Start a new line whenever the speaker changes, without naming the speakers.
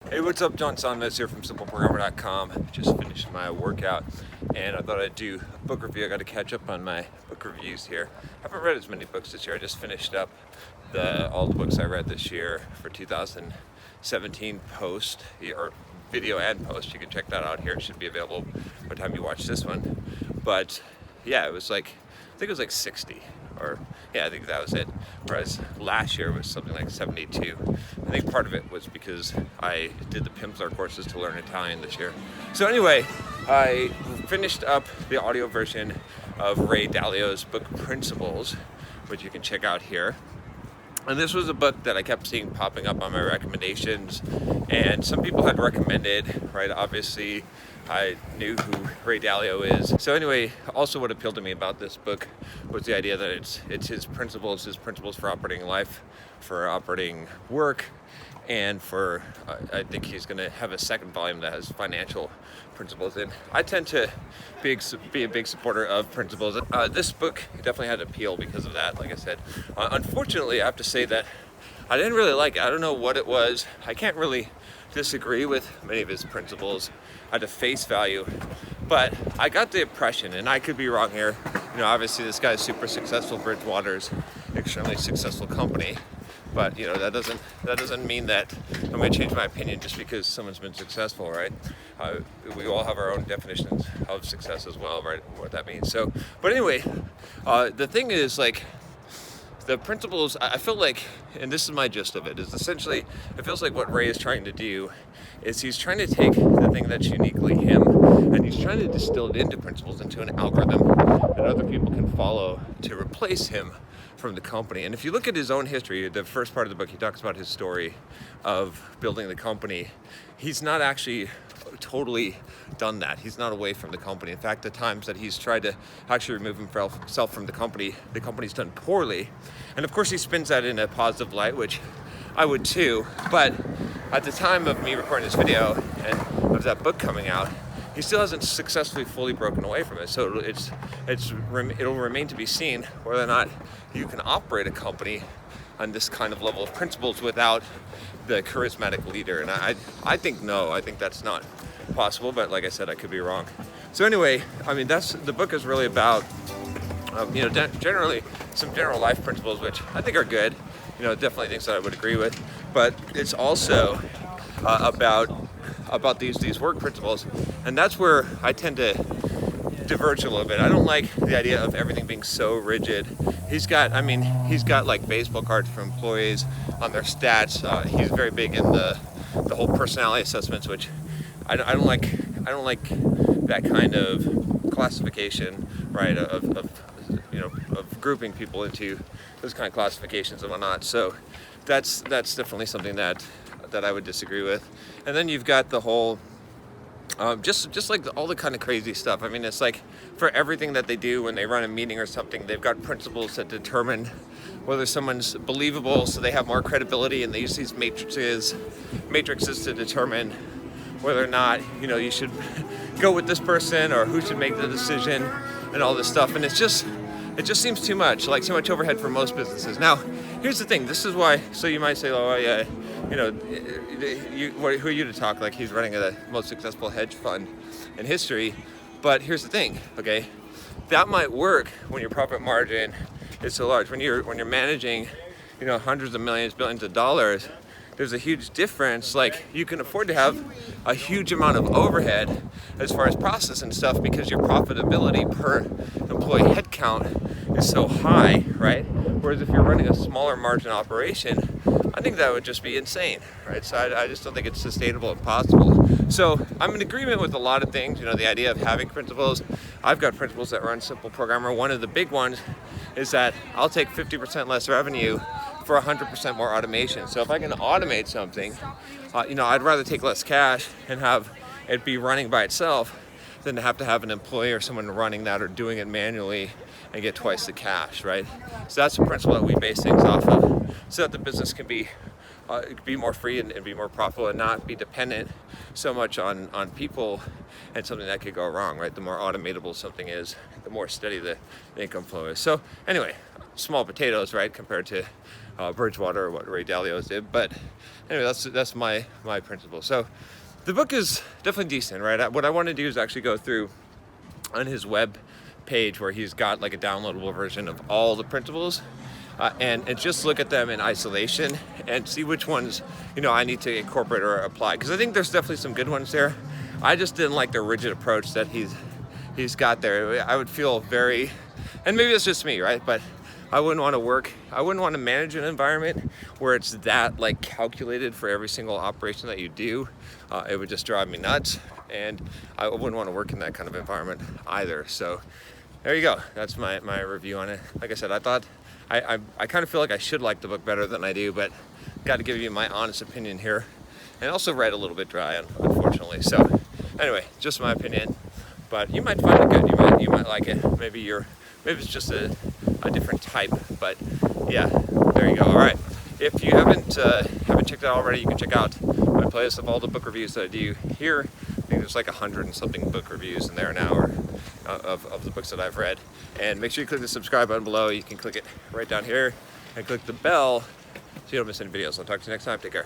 Hey, what's up? John Sonmez here from simpleprogrammer.com. Just finished my workout and I thought I'd do a book review. I got to catch up on my book reviews here. I haven't read as many books this year. I just finished up all the books I read this year for 2017 post, or video and post. You can check that out here. It should be available by the time you watch this one. But yeah, I think it was like 60. I think that was it. Whereas last year was something like 72. I think part of it was because I did the Pimsleur courses to learn Italian this year. So anyway, I finished up the audio version of Ray Dalio's book Principles, which you can check out here. And this was a book that I kept seeing popping up on my recommendations, and some people had recommended, right? Obviously, I knew who Ray Dalio is. So anyway, also what appealed to me about this book was the idea that it's his principles for operating life, for operating work, and for, I think he's going to have a second volume that has financial principles in. I tend to be a big supporter of principles. This book definitely had appeal because of that, like I said. Unfortunately, I have to say that I didn't really like it. I don't know what it was. I can't really disagree with many of his principles at a face value, but I got the impression, and I could be wrong here, obviously this guy's super successful. Bridgewater's extremely successful company, but that doesn't mean that I'm going to change my opinion just because someone's been successful, right? We all have our own definitions of success as well, right? What that means. So, but anyway, the thing is, like, the principles, I feel like, and this is my gist of it, is essentially, it feels like what Ray is trying to do is he's trying to take the thing that's uniquely him, and he's trying to distill it into principles, into an algorithm that other people can follow to replace him from the company. And if you look at his own history, the first part of the book, he talks about his story of building the company. He's not actually totally done that. He's not away from the company. In fact, the times that he's tried to actually remove himself from the company's done poorly. And of course he spins that in a positive light, which I would too. But at the time of me recording this video and of that book coming out, he still hasn't successfully fully broken away from it. So it'll remain to be seen whether or not you can operate a company on this kind of level of principles without the charismatic leader. And I think no, I think that's not possible, but like I said, I could be wrong. So anyway, the book is really about, generally some general life principles, which I think are good, definitely things that I would agree with, but it's also about these work principles, and that's where I tend to diverge a little bit. I don't like the idea of everything being so rigid. He's got like baseball cards for employees on their stats. He's very big in the whole personality assessments, which I don't like that kind of classification, right? Of grouping people into those kind of classifications and whatnot. So that's definitely something that I would disagree with. And then you've got the whole just like all the kind of crazy stuff. It's like for everything that they do when they run a meeting or something, they've got principles that determine whether someone's believable, so they have more credibility, and they use these matrices to determine whether or not you should go with this person or who should make the decision and all this stuff. And it just seems too much overhead for most businesses. Now, here's the thing. This is why. So you might say, oh yeah, who are you to talk like he's running the most successful hedge fund in history? But here's the thing, okay? That might work when your profit margin is so large. When you're managing, hundreds of millions, billions of dollars, there's a huge difference. Like, you can afford to have a huge amount of overhead as far as process and stuff because your profitability per employee headcount is so high, right? Whereas if you're running a smaller margin operation, I think that would just be insane, right? So I just don't think it's sustainable and possible. So I'm in agreement with a lot of things, the idea of having principles. I've got principles that run Simple Programmer. One of the big ones is that I'll take 50% less revenue for 100% more automation. So if I can automate something, I'd rather take less cash and have it be running by itself than to have an employee or someone running that or doing it manually and get twice the cash, right? So that's a principle that we base things off of, so that the business can be be more free and be more profitable and not be dependent so much on people and something that could go wrong, right? The more automatable something is, the more steady the income flow is. So anyway, small potatoes, right, compared to Bridgewater or what Ray Dalio did. But anyway, that's my principle. So the book is definitely decent, right? What I want to do is actually go through on his web page where he's got like a downloadable version of all the principles, and just look at them in isolation and see which ones, you know, I need to incorporate or apply, because I think there's definitely some good ones there. I just didn't like the rigid approach that he's got there. I would feel very, and maybe it's just me, right, but I wouldn't want to manage an environment where it's that like calculated for every single operation that you do. It would just drive me nuts, and I wouldn't want to work in that kind of environment either. So there you go. That's my review on it. Like I said, I thought I kind of feel like I should like the book better than I do, but got to give you my honest opinion here, and also read a little bit dry, unfortunately. So anyway, just my opinion, but you might find it good. You might like it. Maybe it's just a different type, but yeah, there you go. All right, if you haven't checked it out already, you can check out my playlist of all the book reviews that I do here. I think there's like 100 and something book reviews in there now, or of the books that I've read. And make sure you click the subscribe button below. You can click it right down here and click the bell so you don't miss any videos. I'll talk to you next time. Take care.